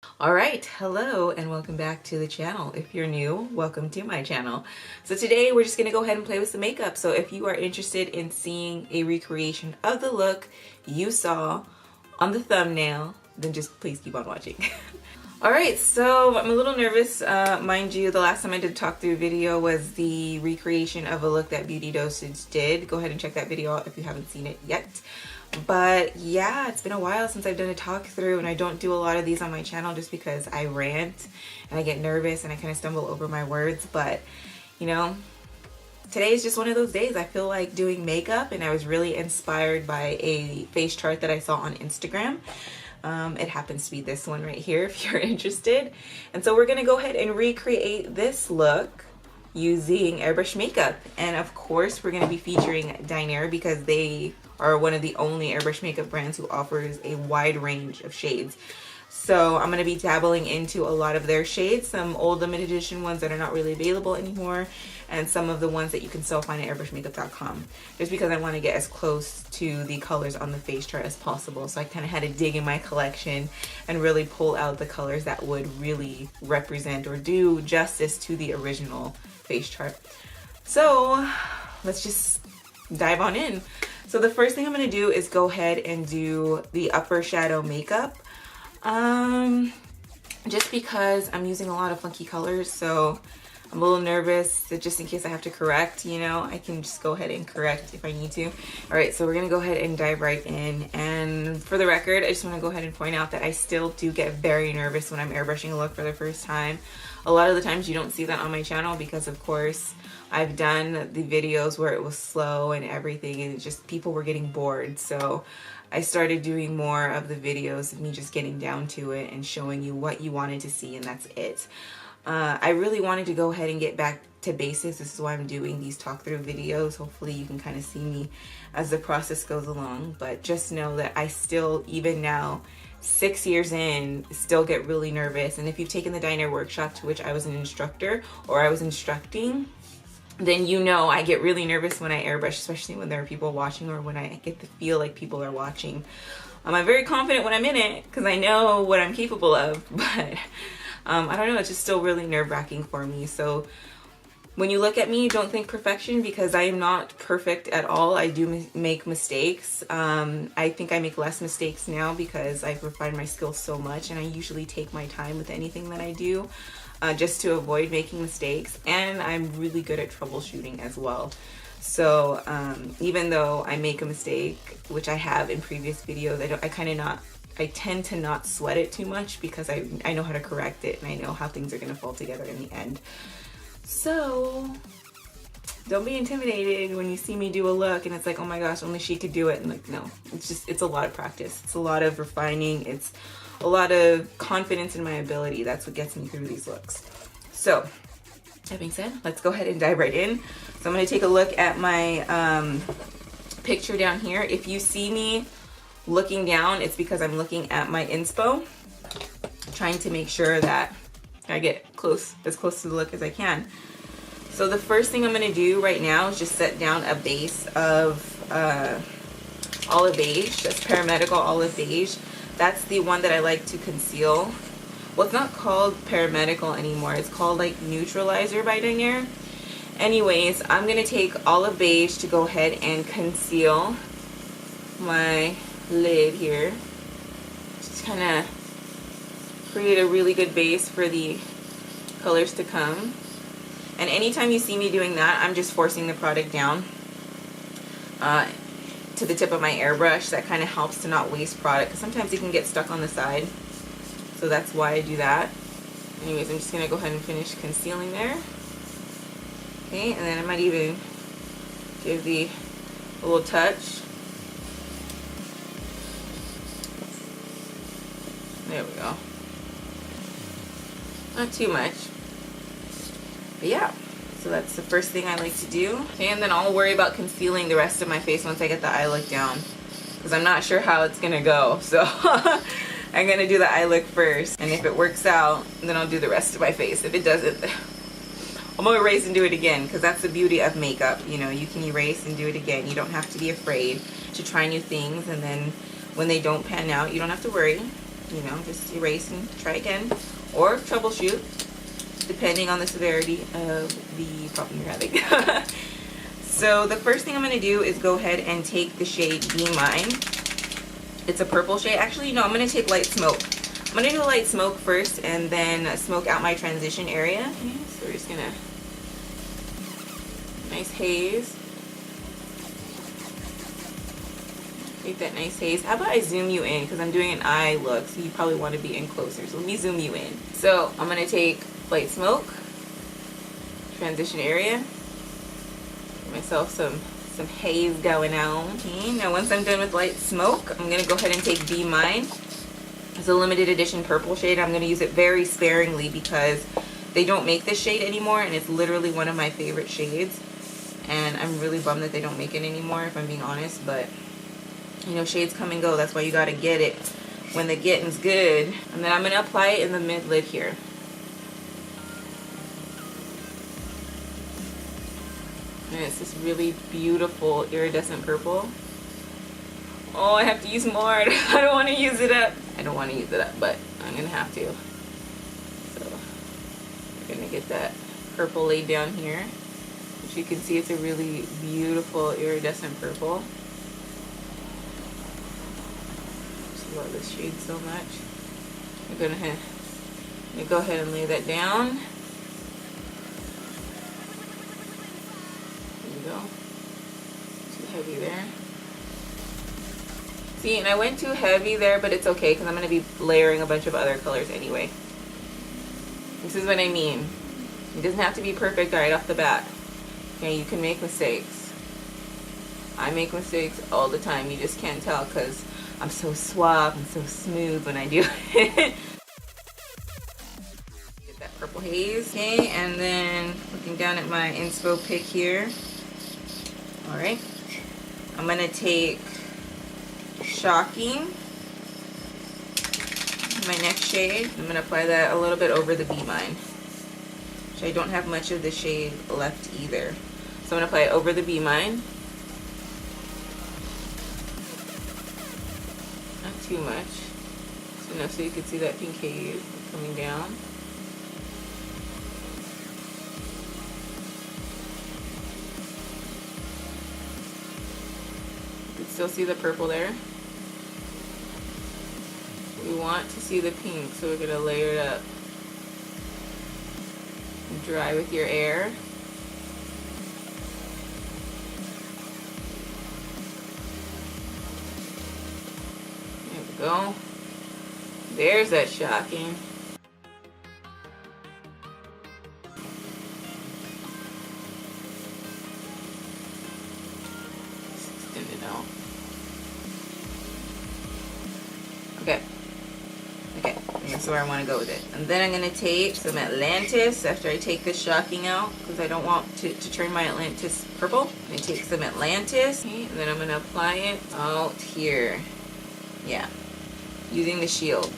Alright, hello and welcome back to the channel. If you're new, welcome to my channel. So today we're just going to go ahead and play with some makeup. So if you are interested in seeing a recreation of the look you saw on the thumbnail, then just please keep on watching. Alright, so I'm a little nervous. Mind you, the last time I did a talk through video was the recreation of a look that Beauty Dosage did. Go ahead and check that video out if you haven't seen it yet. But yeah, it's been a while since I've done a talk through, and I don't do a lot of these on my channel just because I rant and I get nervous and I kind of stumble over my words. But you know, today is just one of those days. I feel like doing makeup, and I was really inspired by a face chart that I saw on Instagram. It happens to be this one right here if you're interested. And so we're gonna go ahead and recreate this look using Airbrush makeup, and of course we're going to be featuring Eyeliner because they are one of the only airbrush makeup brands who offers a wide range of shades. So I'm going to be dabbling into a lot of their shades, some old limited edition ones that are not really available anymore, and some of the ones that you can still find at airbrushmakeup.com, just because I want to get as close to the colors on the face chart as possible. So I kind of had to dig in my collection and really pull out the colors that would really represent or do justice to the original face chart. So let's just dive on in. So the first thing I'm going to do is go ahead and do the upper shadow makeup. Just because I'm using a lot of funky colors, so I'm a little nervous that just in case I have to correct, you know, I can just go ahead and correct if I need to. Alright, so we're going to go ahead and dive right in. And for the record, I just want to go ahead and point out that I still do get very nervous when I'm airbrushing a look for the first time. A lot of the times you don't see that on my channel because, of course, I've done the videos where it was slow and everything, and just people were getting bored. So I started doing more of the videos of me just getting down to it and showing you what you wanted to see, and that's it. I really wanted to go ahead and get back to basics. This is why I'm doing these talk through videos. Hopefully you can kind of see me as the process goes along, but just know that I still, even now, 6 years in, still get really nervous. And if you've taken the Eyeliner workshop to which I was an instructor or I was instructing, then you know I get really nervous when I airbrush, especially when there are people watching or when I get to feel like people are watching. I'm very confident when I'm in it because I know what I'm capable of, but I don't know, it's just still really nerve-wracking for me. So when you look at me, don't think perfection, because I am not perfect at all. I do make mistakes. I think I make less mistakes now because I've refined my skills so much, and I usually take my time with anything that I do. Just to avoid making mistakes, and I'm really good at troubleshooting as well. So even though I make a mistake, which I have in previous videos, I tend to not sweat it too much because I know how to correct it, and I know how things are going to fall together in the end. So don't be intimidated when you see me do a look and it's like, oh my gosh, only she could do it. And like, no, it's a lot of practice. It's a lot of refining. It's a lot of confidence in my ability. That's what gets me through these looks. So that being said, let's go ahead and dive right in. So I'm going to take a look at my picture down here. If you see me looking down, it's because I'm looking at my inspo, trying to make sure that I get as close to the look as I can. So the first thing I'm going to do right now is just set down a base of olive beige. That's Paramedical Olive Beige. That's the one that I like to conceal. Well, it's not called Paramedical anymore. It's called like Neutralizer by Eyeliner. Anyways, I'm going to take Olive Beige to go ahead and conceal my lid here. Just kind of create a really good base for the colors to come. And anytime you see me doing that, I'm just forcing the product down to the tip of my airbrush. That kind of helps to not waste product, because sometimes it can get stuck on the side. So that's why I do that. Anyways, I'm just going to go ahead and finish concealing there. Okay, and then I might even give a little touch. There we go. Not too much. But yeah, so that's the first thing I like to do. Okay, and then I'll worry about concealing the rest of my face once I get the eye look down, because I'm not sure how it's gonna go. So I'm gonna do the eye look first, and if it works out, then I'll do the rest of my face. If it doesn't, I'm gonna erase and do it again, because that's the beauty of makeup. You know, you can erase and do it again. You don't have to be afraid to try new things, and then when they don't pan out, you don't have to worry. you know, just erase and try again, or troubleshoot, depending on the severity of the problem you're having. So the first thing I'm going to do is go ahead and take the shade Be Mine. It's a purple shade. Actually, no, I'm going to take Light Smoke. I'm going to do Light Smoke first and then smoke out my transition area. Okay, so we're just going to, nice haze. Take that nice haze. How about I zoom you in, because I'm doing an eye look, so you probably want to be in closer. So let me zoom you in. So I'm going to take Light Smoke, transition area. Give myself some haze going on. Okay, now once I'm done with Light Smoke, I'm going to go ahead and take Be Mine. It's a limited edition purple shade. I'm going to use it very sparingly because they don't make this shade anymore, and it's literally one of my favorite shades. And I'm really bummed that they don't make it anymore, if I'm being honest, but you know, shades come and go. That's why you got to get it when the getting's good. And then I'm going to apply it in the mid lid here. And it's this really beautiful iridescent purple. Oh, I have to use more. I don't want to use it up. I don't want to use it up, but I'm going to have to. So we're going to get that purple laid down here. As you can see, it's a really beautiful iridescent purple. I love this shade so much. I'm going to go ahead and lay that down. Go. Too heavy there. See, and I went too heavy there, but it's okay because I'm going to be layering a bunch of other colors anyway. This is what I mean. It doesn't have to be perfect right off the bat. Okay, you can make mistakes. I make mistakes all the time. You just can't tell because I'm so suave and so smooth when I do it. Get that purple haze. Okay, and then looking down at my inspo pick here. Alright, I'm going to take Shocking, my next shade. I'm going to apply that a little bit over the Be Mine, which I don't have much of the shade left either. So I'm going to apply it over the Be Mine. Not too much. So enough so you can see that pink haze coming down. Still see the purple there. We want to see the pink, so we're going to layer it up. Dry with your air. There we go. There's that Shocking. Extend it out. Okay, that's where I want to go with it. And then I'm going to take some Atlantis after I take this Shocking out, because I don't want to turn my Atlantis purple. I'm going to take some Atlantis, okay, and then I'm going to apply it out here. Yeah, using the shield.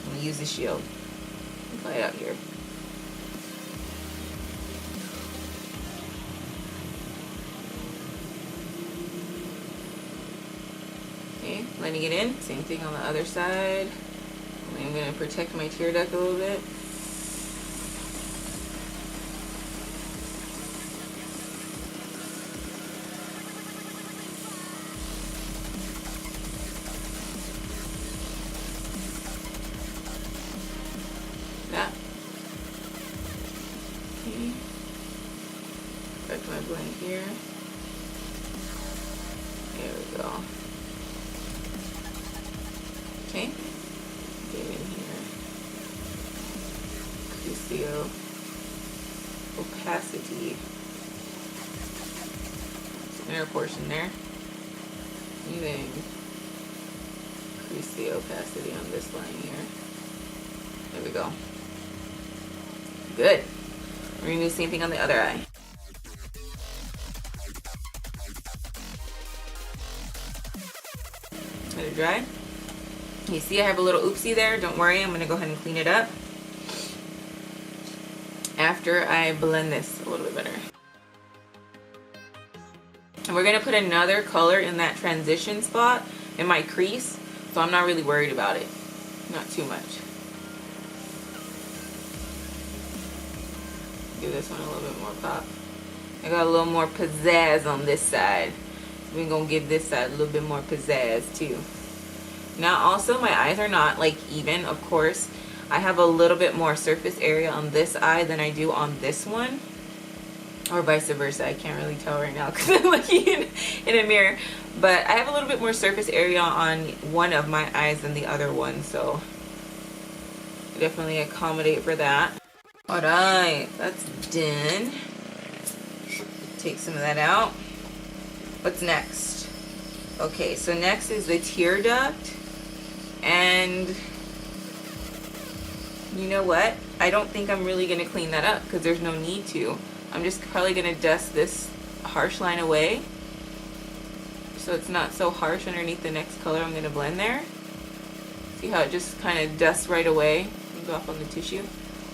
I'm going to use the shield. Apply it out here. Okay, letting it in. Same thing on the other side. I'm going to protect my tear duct a little bit. That. Okay. Back to my blend here. There we go. Okay. Get in here. Increase the opacity. Inner portion there. Even increase the opacity on this line here. There we go. Good. We're gonna do the same thing on the other eye. Let it dry. You see I have a little oopsie there. Don't worry, I'm going to go ahead and clean it up after I blend this a little bit better. And we're going to put another color in that transition spot in my crease, so I'm not really worried about it. not too much. Give this one a little bit more pop. I got a little more pizzazz on this side. So we're gonna give this side a little bit more pizzazz too. Now also my eyes are not like even, of course. I have a little bit more surface area on this eye than I do on this one. Or vice versa. I can't really tell right now because I'm looking in a mirror. But I have a little bit more surface area on one of my eyes than the other one. So definitely accommodate for that. Alright, that's done. Take some of that out. What's next? Okay, so next is the tear duct. And you know what? I don't think I'm really going to clean that up because there's no need to. I'm just probably going to dust this harsh line away so it's not so harsh underneath the next color I'm going to blend there. See how it just kind of dusts right away? Comes off on the tissue,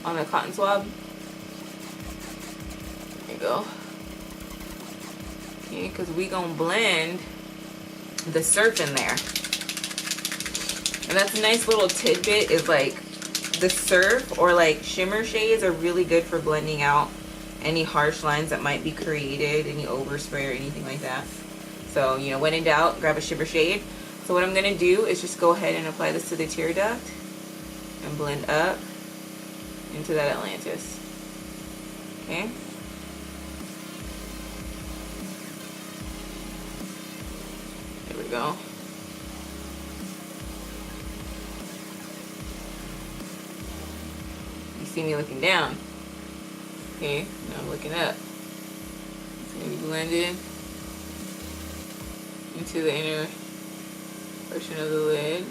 on the cotton swab. There you go. Okay, because we going to blend the surf in there. And that's a nice little tidbit is like the surf or like shimmer shades are really good for blending out any harsh lines that might be created, any overspray or anything like that. So, you know, when in doubt, grab a shimmer shade. So what I'm going to do is just go ahead and apply this to the tear duct and blend up into that Atlantis. Okay. There we go. You see me looking down. Okay, now I'm looking up. It's going to be blended into the inner portion of the lid.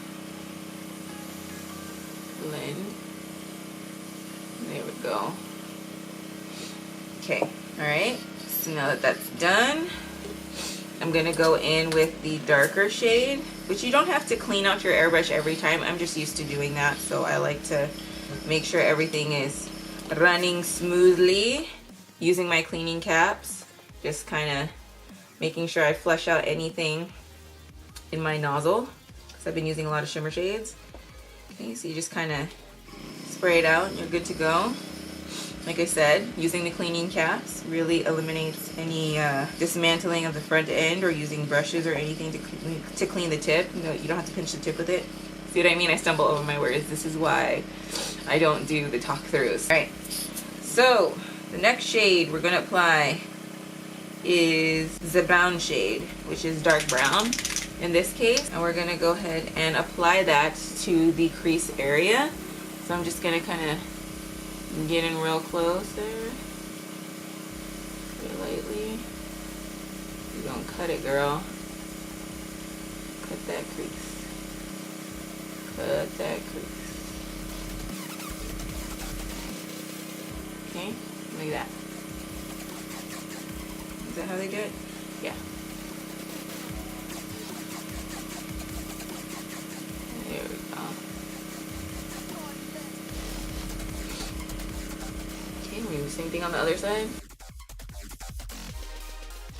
Blend. There we go. Okay, alright. So now that that's done, I'm going to go in with the darker shade, which you don't have to clean out your airbrush every time. I'm just used to doing that, so I like to make sure everything is running smoothly using my cleaning caps, just kind of making sure I flush out anything in my nozzle because I've been using a lot of shimmer shades. Okay, so you just kind of spray it out and you're good to go. Like I said, using the cleaning caps really eliminates any dismantling of the front end or using brushes or anything to clean the tip. You know, you don't have to pinch the tip with it. See what I mean? I stumble over my words. This is why I don't do the talk throughs. All right, so the next shade we're going to apply is the brown shade, which is dark brown in this case. And we're going to go ahead and apply that to the crease area. So I'm just going to kind of get in real close there. Very lightly. You're going to cut it, girl. Cut that crease. Cut that crease. Okay, like that. Is that how they do it? Yeah. There we go. Okay, we do the same thing on the other side.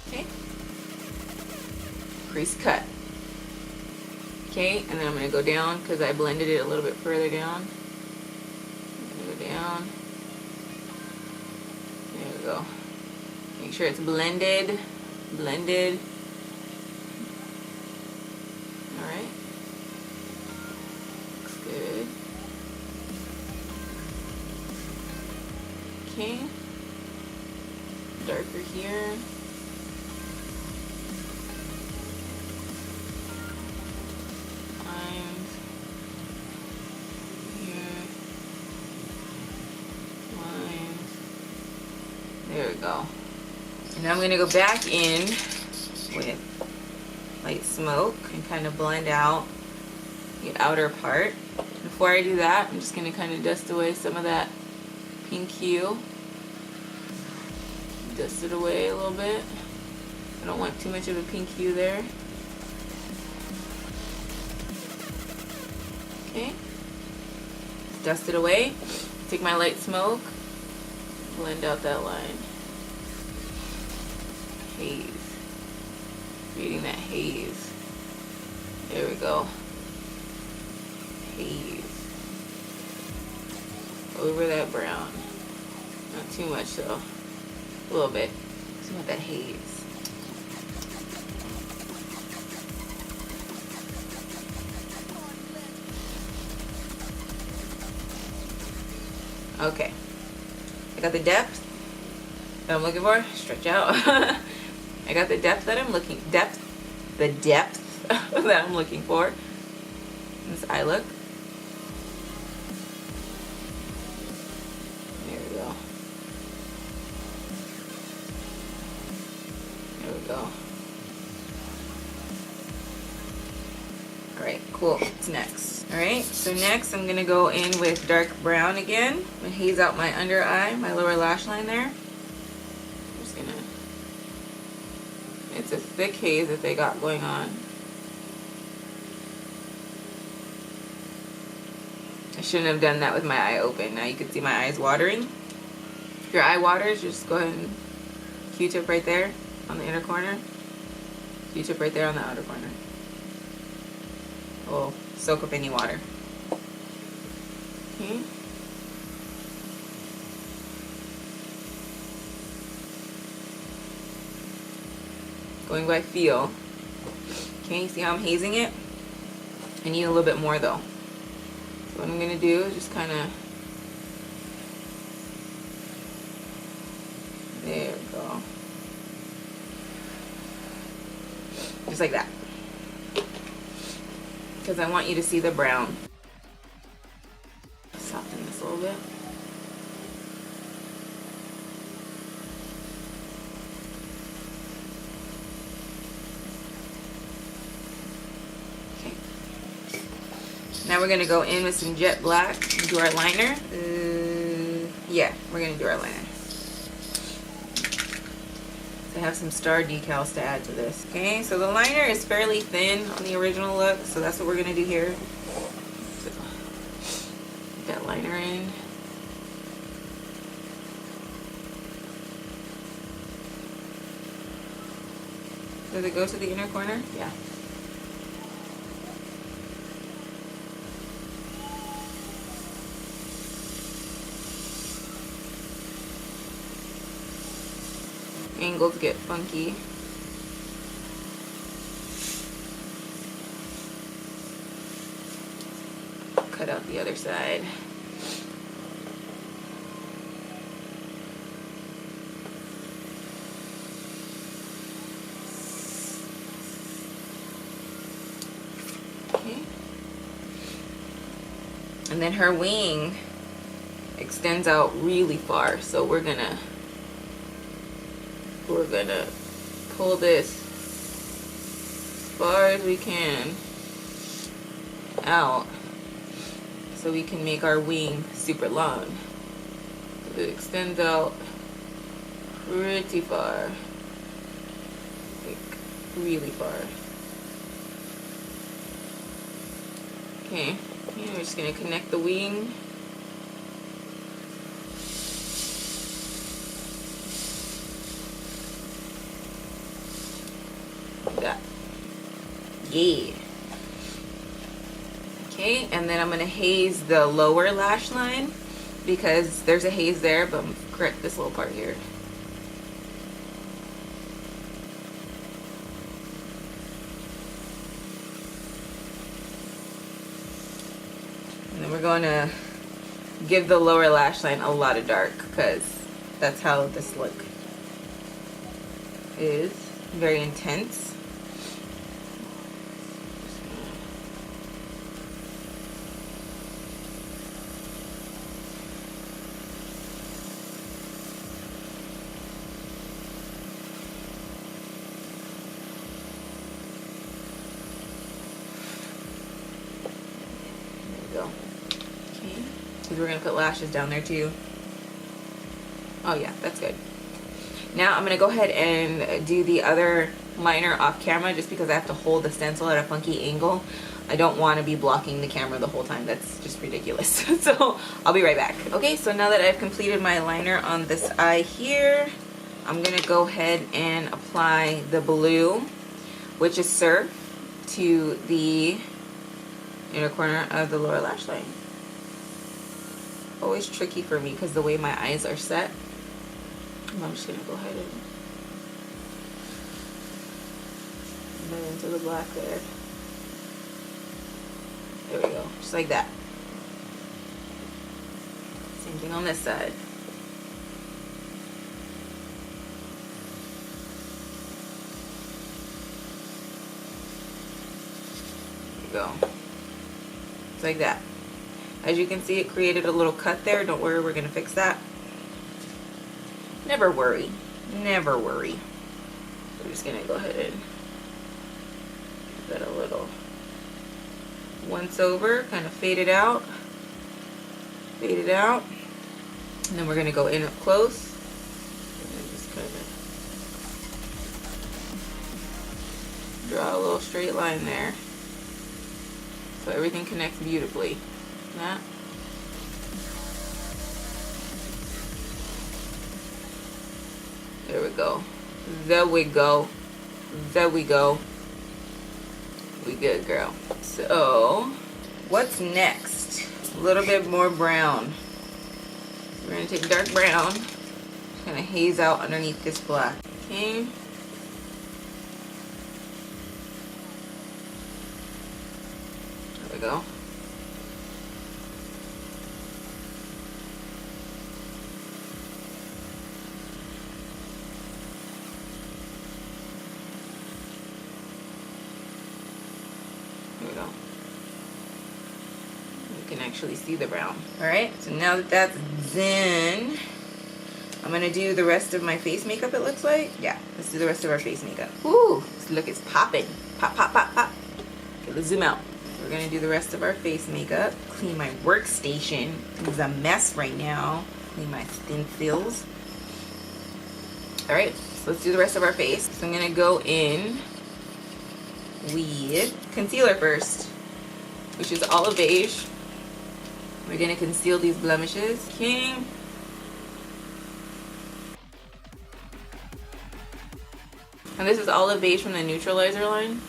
Okay. Crease cut. Okay, and then I'm going to go down because I blended it a little bit further down. I'm going to go down. There we go. Make sure it's blended. Blended. Alright. Looks good. Okay. Darker here. There we go. And now I'm going to go back in with light smoke and kind of blend out the outer part. Before I do that, I'm just going to kind of dust away some of that pink hue. Dust it away a little bit. I don't want too much of a pink hue there. Okay. Dust it away. Take my light smoke. Blend out that line. Haze. Creating that haze. There we go. Haze. over that brown. Not too much though. A little bit. Just want that haze. Okay. I got the depth that I'm looking for. Stretch out. I got the depth that I'm looking that I'm looking for. This eye look. There we go. There we go. Alright, cool. What's next? Alright, so next I'm gonna go in with dark brown again. I'm gonna haze out my under eye, my lower lash line there. I'm just gonna, it's a thick haze that they got going on. I shouldn't have done that with my eye open. Now you can see my eyes watering. If your eye waters, just go ahead and Q-tip right there on the inner corner. Q-tip right there on the outer corner. Will soak up any water. Okay. Going by feel. Okay, see how I'm hazing it? I need a little bit more though. So what I'm gonna do is just kind of, there we go. Just like that. Because I want you to see the brown. Soften this a little bit. Okay. Now we're going to go in with some jet black and do our liner. Yeah, we're going to do our liner. I have some star decals to add to this. Okay, so the liner is fairly thin on the original look, so that's what we're gonna do here. So, put that liner in. Does it go to the inner corner? Yeah. Angles get funky. Cut out the other side. Okay. And then her wing extends out really far, so we're gonna pull this as far as we can out so we can make our wing super long. So it extends out pretty far, like really far. Okay, we're just gonna connect the wing. That. Yeah. Okay, and then I'm gonna haze the lower lash line because there's a haze there, but I'm gonna correct this little part here. And then we're going to give the lower lash line a lot of dark because that's how this look is. Very intense. We're going to put lashes down there too. Oh yeah, that's good. Now I'm going to go ahead and do the other liner off camera just because I have to hold the stencil at a funky angle. I don't want to be blocking the camera the whole time. That's just ridiculous. So I'll be right back. Okay, so now that I've completed my liner on this eye here, I'm going to go ahead and apply the blue, which is Surf, to the inner corner of the lower lash line. always tricky for me because the way my eyes are set. I'm just gonna go ahead and blend into the black there. There we go, just like that. Same thing on this side. There we go. Just like that. As you can see, it created a little cut there. Don't worry, we're gonna fix that. Never worry. Never worry. We're just gonna go ahead and give that a little once over, kind of fade it out. Fade it out. And then we're gonna go in up close. And then just kind of draw a little straight line there. So everything connects beautifully. That. There we go. There we go. There we go. We good, girl. So, what's next? A little bit more brown. We're gonna take dark brown. Just gonna haze out underneath this black. Okay. There we go. Actually see the brown. Alright, so now that that's done, I'm gonna do the rest of my face makeup, it looks like. Yeah, let's do the rest of our face makeup. Ooh, this look is popping. Pop, pop, pop, pop. Okay, let's zoom out. We're gonna do the rest of our face makeup. Clean my workstation. It's a mess right now. Clean my stencils. Alright, so let's do the rest of our face. So I'm gonna go in with concealer first, which is Olive Beige. We're gonna conceal these blemishes. Okay. And this is Olive Beige from the Neutralizer line.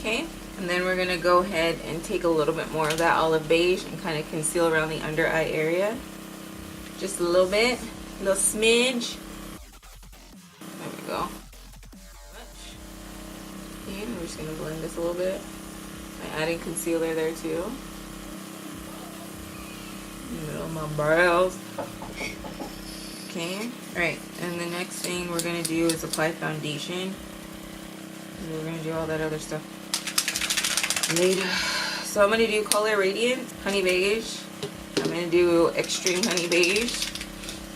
Okay, and then we're gonna go ahead and take a little bit more of that Olive Beige and kind of conceal around the under eye area. Just a little bit, a little smidge. There we go. Okay, we're just gonna blend this a little bit by adding concealer there too. In the middle of my brows. Okay, alright, and the next thing we're gonna do is apply foundation. And we're gonna do all that other stuff later. So I'm gonna do Color Radiant Honey Beige. I'm gonna do Extreme Honey Beige.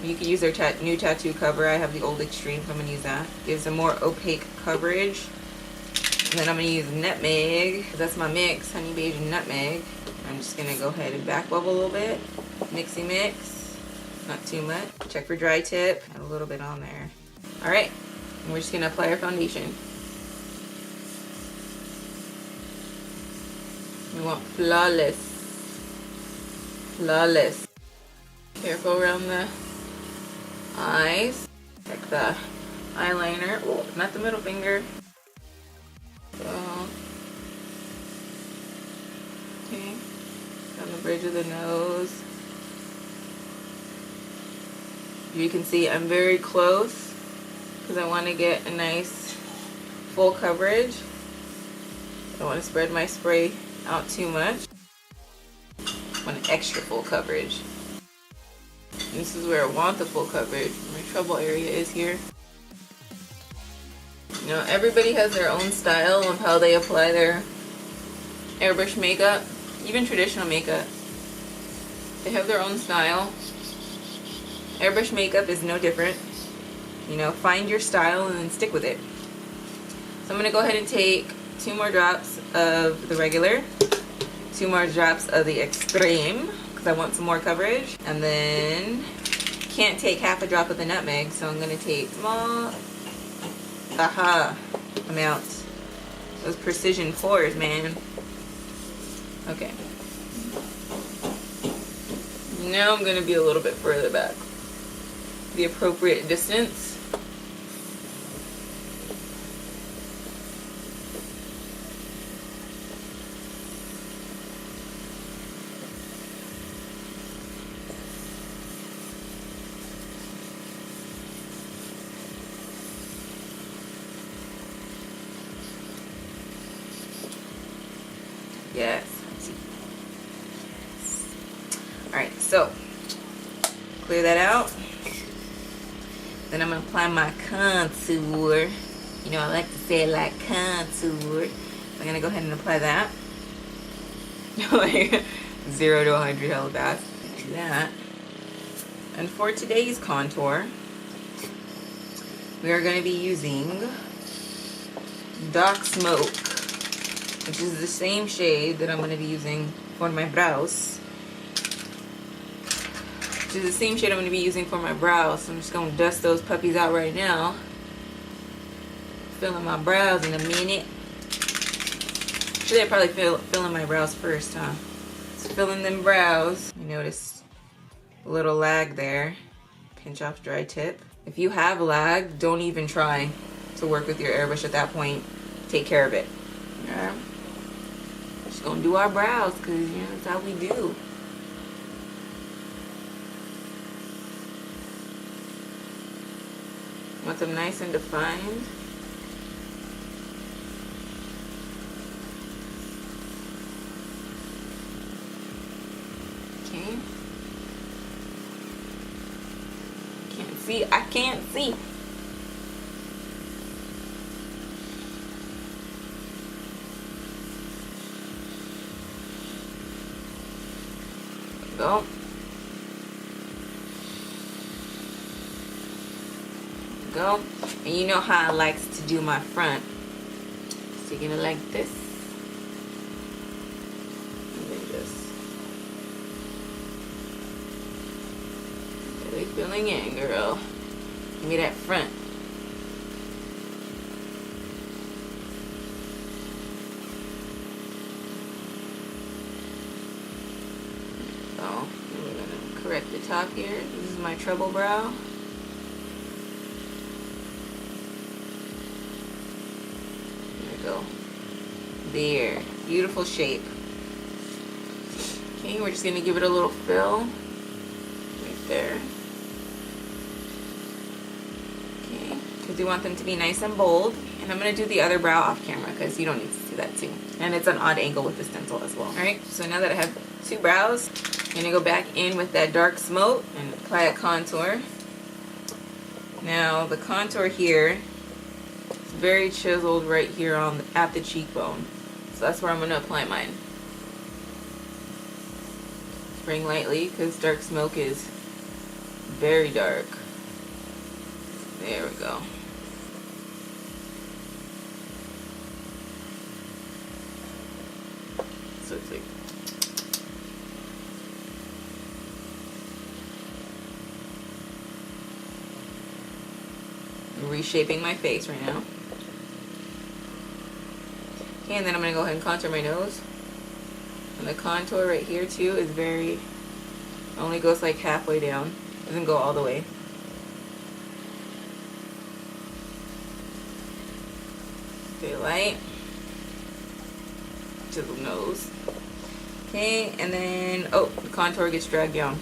You can use their new tattoo cover. I have the old Extreme, so I'm gonna use that. Gives a more opaque coverage. And then I'm going to use Nutmeg. That's my mix, Honey Beige and Nutmeg. I'm just going to go ahead and back bubble a little bit. Mixy mix. Not too much. Check for dry tip. Add a little bit on there. Alright. And we're just going to apply our foundation. We want flawless. Flawless. Careful around the eyes. Check the eyeliner. Oh, not the middle finger. Okay, down the bridge of the nose. You can see I'm very close because I want to get a nice full coverage. I don't want to spread my spray out too much. I want an extra full coverage. And this is where I want the full coverage. My trouble area is here. You know, everybody has their own style of how they apply their airbrush makeup, even traditional makeup. They have their own style. Airbrush makeup is no different. You know, find your style and then stick with it. So I'm going to go ahead and take 2 more drops of the regular, 2 more drops of the Extreme, because I want some more coverage, and then can't take half a drop of the Nutmeg, so I'm going to take small amount. Those precision pores, man. Okay. Now I'm going to be a little bit further back. The appropriate distance. Yes. Alright, so clear that out. Then I'm going to apply my contour. You know, I like to say it like contour. I'm going to go ahead and apply that. Like 0 to 100 hella fast. Do that. And for today's contour, we are going to be using Dark Smoke, which is the same shade that I'm going to be using for my brows. Which is the same shade I'm going to be using for my brows. So I'm just going to dust those puppies out right now. Filling my brows in a minute. Should I probably filling my brows first, huh? Just filling them brows. You notice a little lag there. Pinch off dry tip. If you have lag, don't even try to work with your airbrush at that point. Take care of it. Yeah. Just gonna do our brows because, you know, that's how we do. Want them nice and defined. Okay. Can't see. I can't see. Go. Go. And you know how I like to do my front. So you're gonna like this. And then just really filling in, girl. Give me that front. So we're gonna correct the top here. This is my treble brow. Go there. Beautiful shape. Okay, we're just gonna give it a little fill right there. Okay, because we want them to be nice and bold. And I'm gonna do the other brow off camera because you don't need to see that too. And it's an odd angle with the stencil as well. Alright, so now that I have two brows, I'm gonna go back in with that Dark Smoke and apply a contour. Now the contour here, very chiseled right here on at the cheekbone, so that's where I'm going to apply mine. Spraying lightly because Dark Smoke is very dark. There we go. So it's like I'm reshaping my face right now. Okay, and then I'm going to go ahead and contour my nose. And the contour right here too is very, only goes like halfway down. Doesn't go all the way. Stay light. Chisel nose. Okay, and then, oh, the contour gets dragged down.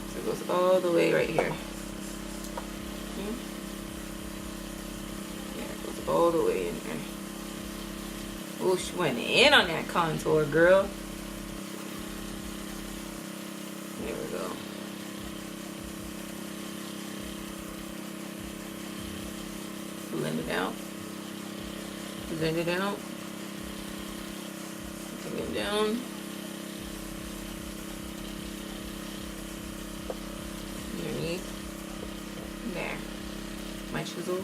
So it goes all the way right here. Okay. Yeah, it goes all the way in there. Oh, she went in on that contour, girl. There we go. Blend it out. Blend it out. Bring it down. Underneath. There. My chisel.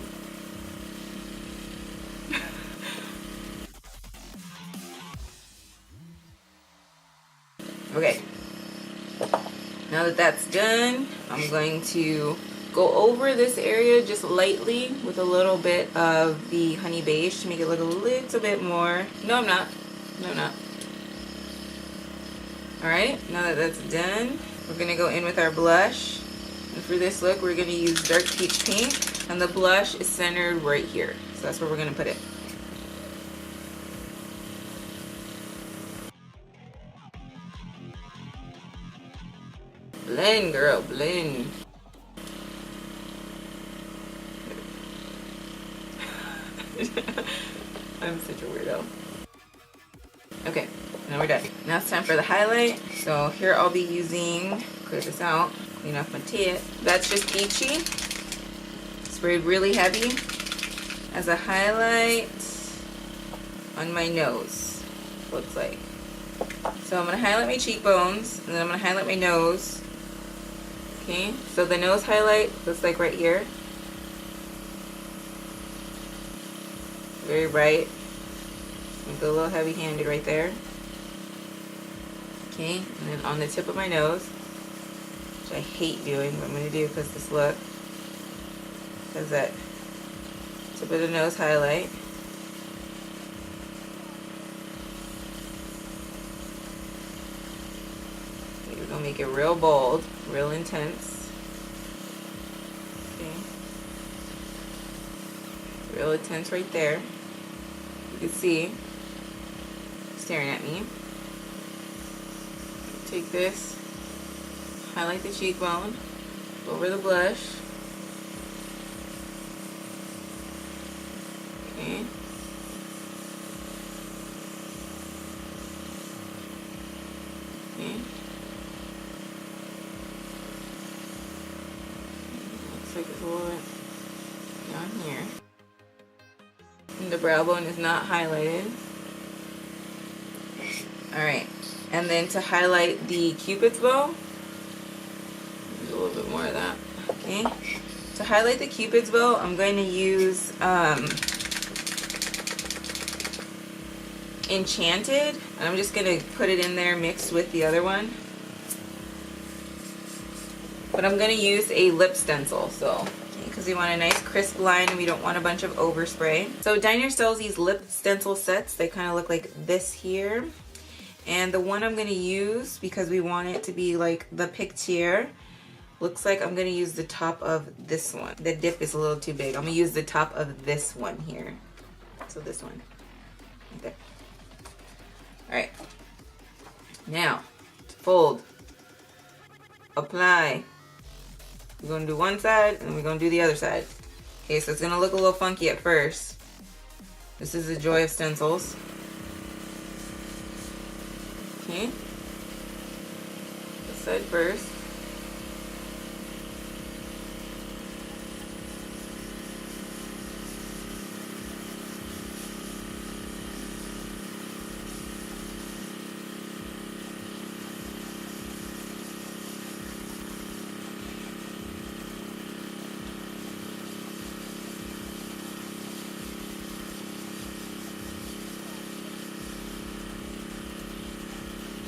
Okay, now that that's done, I'm going to go over this area just lightly with a little bit of the honey beige to make it look a little bit more. No, I'm not. No, I'm not. Alright, now that that's done, we're going to go in with our blush. And for this look, we're going to use Dark Peach Pink. And the blush is centered right here. So that's where we're going to put it. Blend, girl, blend. I'm such a weirdo. Okay, now we're done. Now it's time for the highlight. So here I'll be using, clear this out, clean off my tip. That's just peachy, sprayed really heavy as a highlight on my nose, looks like. So I'm gonna highlight my cheekbones, and then I'm gonna highlight my nose. Okay, so the nose highlight looks like right here. Very bright. Go a little heavy-handed right there. Okay, and then on the tip of my nose, which I hate doing, but I'm going to do because this look has that tip of the nose highlight. We're going to make it real bold, real intense. Okay. Real intense right there. You can see staring at me. Take this, highlight the cheekbone, over the blush. Okay. Okay. Looks like it's a little bit down here. And the brow bone is not highlighted. Alright, and then to highlight the Cupid's bow, there's a little bit more of that. Okay, to highlight the Cupid's bow, I'm going to use Enchanted, and I'm just going to put it in there mixed with the other one. But I'm going to use a lip stencil, so because we want a nice crisp line and we don't want a bunch of overspray. So Diner sells these lip stencil sets. They kind of look like this here. And the one I'm going to use, because we want it to be like the picture, looks like I'm going to use the top of this one. The dip is a little too big. I'm going to use the top of this one here. So this one. Right there. Alright. Now, fold. Apply. We're going to do one side and we're going to do the other side. Okay, so it's going to look a little funky at first. This is the joy of stencils. Okay, this side first.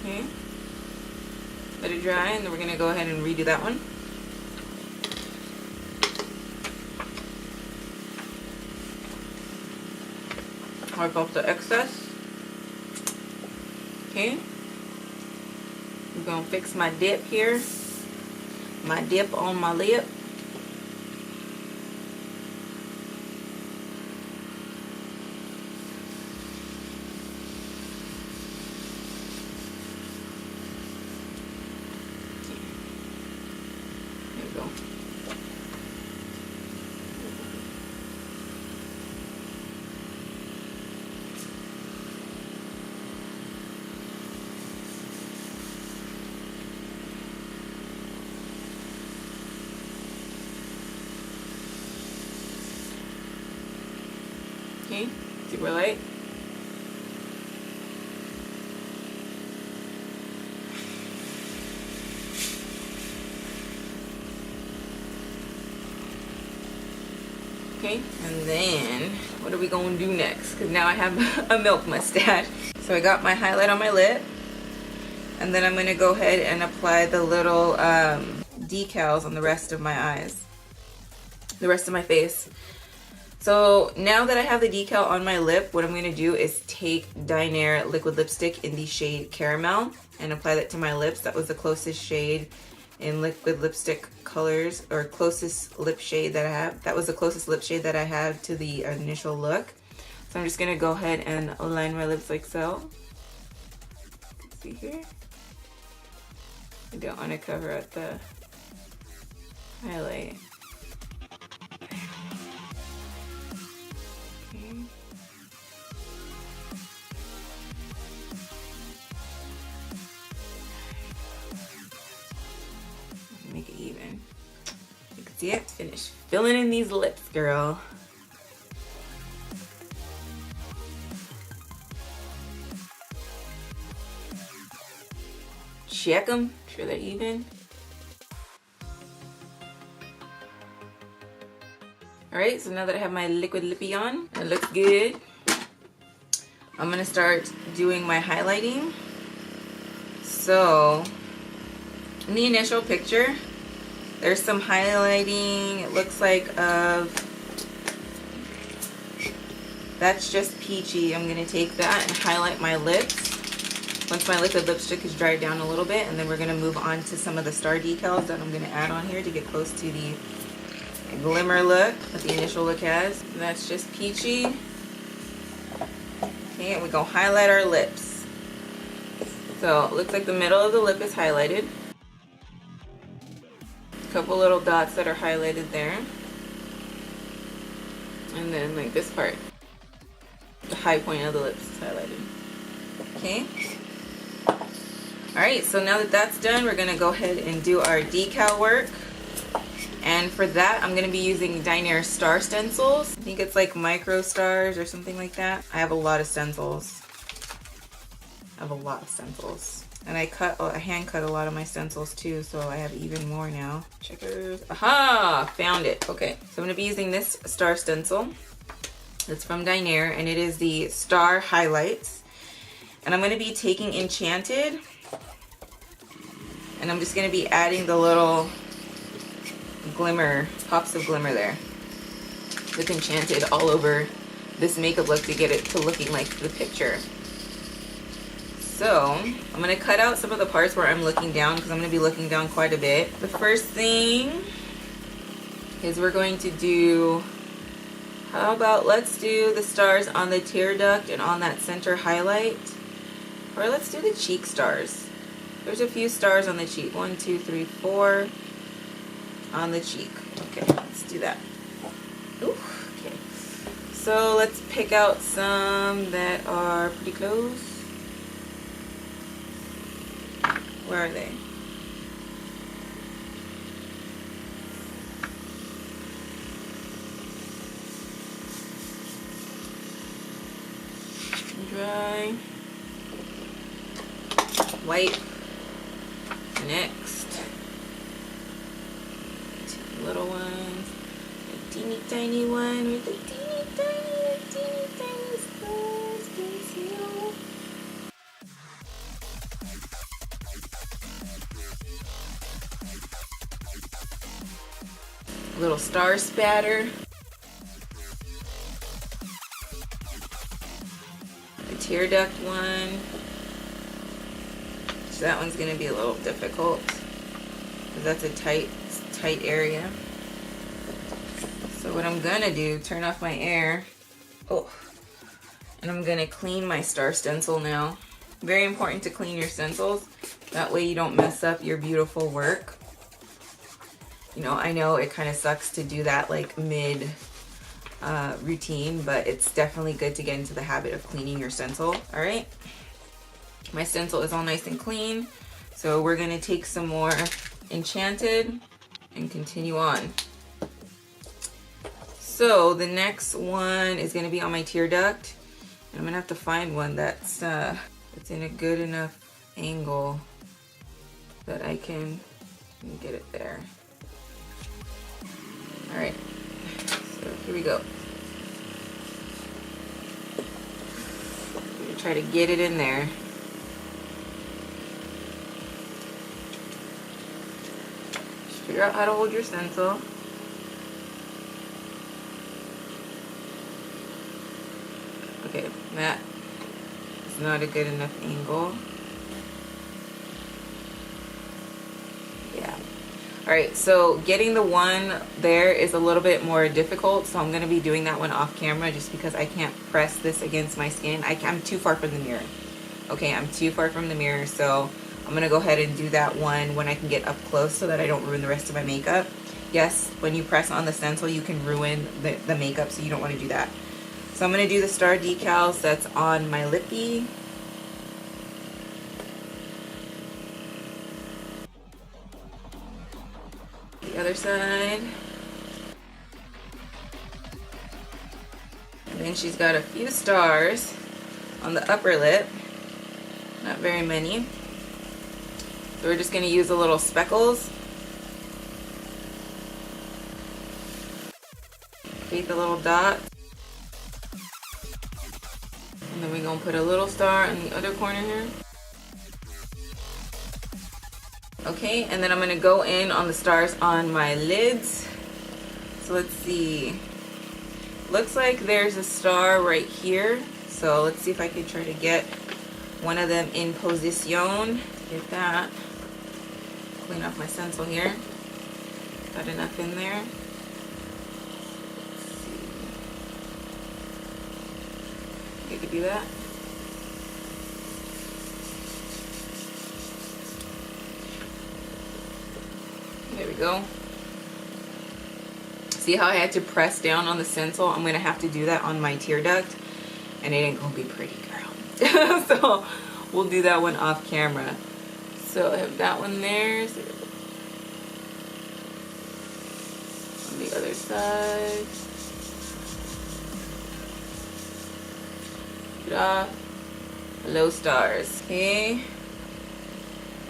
Okay, let it dry, and then we're going to go ahead and redo that one. Wipe off the excess. Okay, we're going to fix my dip here, my dip on my lip. Okay, super light. Okay, and then what are we going to do next? Because now I have a milk mustache. So I got my highlight on my lip, and then I'm going to go ahead and apply the little decals on the rest of my eyes, the rest of my face. So now that I have the decal on my lip, what I'm going to do is take Diner liquid lipstick in the shade Caramel and apply that to my lips. That was the closest shade in liquid lipstick colors, or closest lip shade that I have. That was the closest lip shade that I had to the initial look. So I'm just going to go ahead and align my lips like so. See here? I don't want to cover up the highlight. See it? Finish filling in these lips, girl. Check them, sure they're even. Alright, so now that I have my liquid lippy on, it looks good. I'm gonna start doing my highlighting. So, in the initial picture, there's some highlighting, it looks like that's just peachy. I'm gonna take that and highlight my lips. Once my liquid lipstick is dried down a little bit, and then we're gonna move on to some of the star decals that I'm gonna add on here to get close to the glimmer look that the initial look has. And that's just peachy. Okay, and we're gonna highlight our lips. So it looks like the middle of the lip is highlighted. A couple little dots that are highlighted there. And then like this part, the high point of the lips is highlighted. Okay. Alright, so now that that's done, we're going to go ahead and do our decal work. And for that, I'm going to be using Dinair star stencils. I think it's like micro stars or something like that. I have a lot of stencils. And I hand cut a lot of my stencils too, so I have even more now. Checkers. Aha! Found it. Okay, so I'm going to be using this star stencil. It's from Dinair, and it is the Star Highlights. And I'm going to be taking Enchanted, and I'm just going to be adding the little glimmer, pops of glimmer there with Enchanted all over this makeup look to get it to looking like the picture. So I'm going to cut out some of the parts where I'm looking down, because I'm going to be looking down quite a bit. The first thing is we're going to do, how about let's do the stars on the tear duct and on that center highlight, or let's do the cheek stars. There's a few stars on the cheek. 1, 2, 3, 4 on the cheek. Okay, let's do that. Ooh, okay. So let's pick out some that are pretty close. Where are they? Dry. Wipe. Next, two little ones, a teeny tiny one with a teeny tiny stars concealed. A little star spatter. A tear duct one. So that one's going to be a little difficult because that's a tight area. So what I'm going to do, turn off my air. Oh, and I'm going to clean my star stencil now. Very important to clean your stencils. That way you don't mess up your beautiful work. You know, I know it kind of sucks to do that like mid routine, but it's definitely good to get into the habit of cleaning your stencil. All right. My stencil is all nice and clean, so we're going to take some more Enchanted and continue on. So the next one is going to be on my tear duct, and I'm going to have to find one that's in a good enough angle that I can get it there. All right, so here we go. I'm going to try to get it in there. Figure out how to hold your stencil. Okay, that is not a good enough angle. Yeah. Alright, so getting the one there is a little bit more difficult, so I'm going to be doing that one off camera just because I can't press this against my skin. I'm too far from the mirror. Okay, I'm too far from the mirror, so I'm going to go ahead and do that one when I can get up close so that I don't ruin the rest of my makeup. Yes, when you press on the stencil, you can ruin the makeup, so you don't want to do that. So I'm going to do the star decals that's on my lippy. The other side. then she's got a few stars on the upper lip, not very many. So we're just going to use the little speckles. Create the little dot. And then we're going to put a little star in the other corner here. Okay, and then I'm going to go in on the stars on my lids. So let's see. Looks like there's a star right here. So let's see if I can try to get one of them in position. Get that. Clean off my stencil here. Got enough in there. Let's see. You could do that. There we go. See how I had to press down on the stencil? I'm gonna have to do that on my tear duct, and it ain't gonna be pretty, girl. So we'll do that one off camera. So I have that one there. So on the other side. Hello stars. Okay.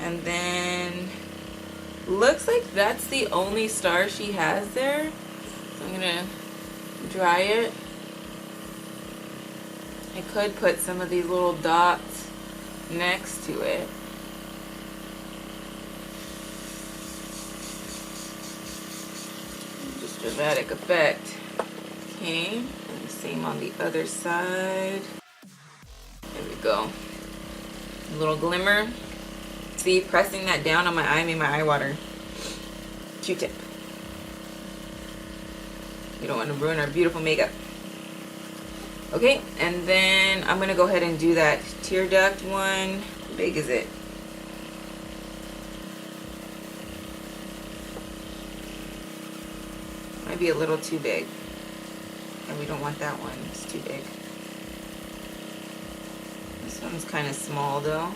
And then looks like that's the only star she has there. So I'm gonna dry it. I could put some of these little dots next to it. Just dramatic effect. Okay, and the same on the other side. There we go. A little glimmer. See, pressing that down on my eye made my eye water. Q-tip. You don't want to ruin our beautiful makeup. Okay, and then I'm gonna go ahead and do that tear duct one. How big is it? Might be a little too big. And we don't want that one, it's too big. This one's kind of small though.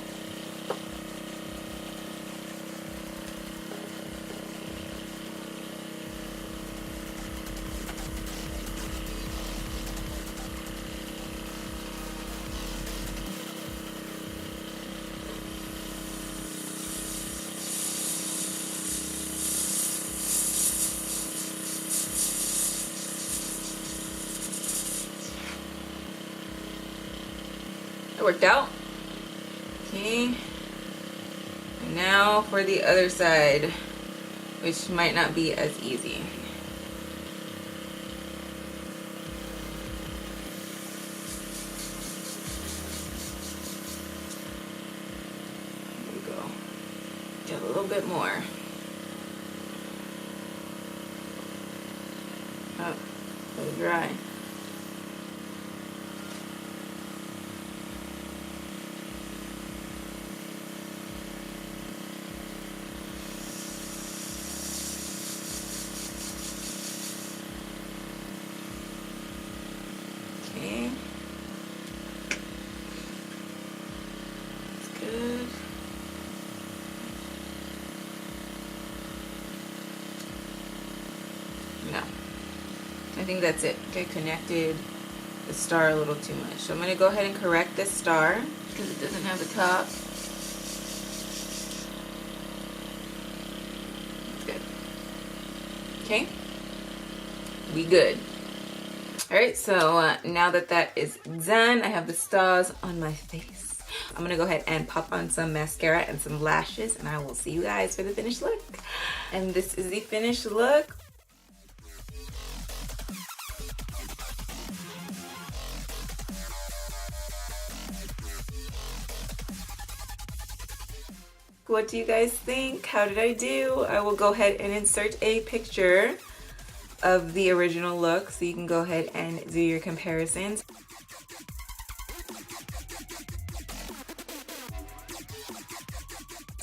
That worked out. Okay. And now for the other side, which might not be as easy. There we go. Get a little bit more. Oh, a little dry. No, I think that's it. Okay, connected the star a little too much. So I'm going to go ahead and correct this star because it doesn't have the top. That's good. Okay, we good. Alright, so now that that is done, I have the stars on my face. I'm going to go ahead and pop on some mascara and some lashes, and I will see you guys for the finished look. And this is the finished look. What do you guys think? How did I do? I will go ahead and insert a picture of the original look so you can go ahead and do your comparisons.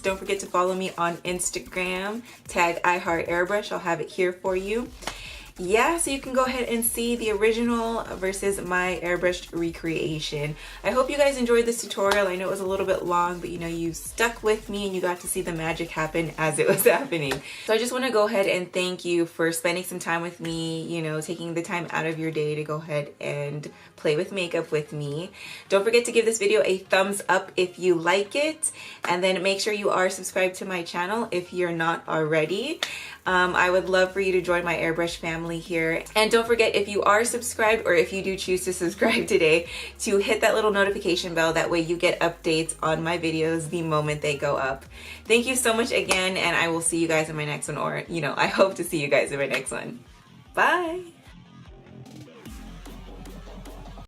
Don't forget to follow me on Instagram, tag IHEARTAIRBRUSH. I'll have it here for you. yeah, so you can go ahead and see the original versus my airbrushed recreation. I hope you guys enjoyed this tutorial. I know it was a little bit long, but you know, you stuck with me and you got to see the magic happen as it was happening. So I just want to go ahead and thank you for spending some time with me, you know, taking the time out of your day to go ahead and play with makeup with me. Don't forget to give this video a thumbs up if you like it, and then make sure you are subscribed to my channel if you're not already. I would love for you to join my airbrush family here. And don't forget, if you are subscribed, or if you do choose to subscribe today, to hit that little notification bell. That way you get updates on my videos the moment they go up. Thank you so much again, and I will see you guys in my next one, or, you know, I hope to see you guys in my next one. Bye!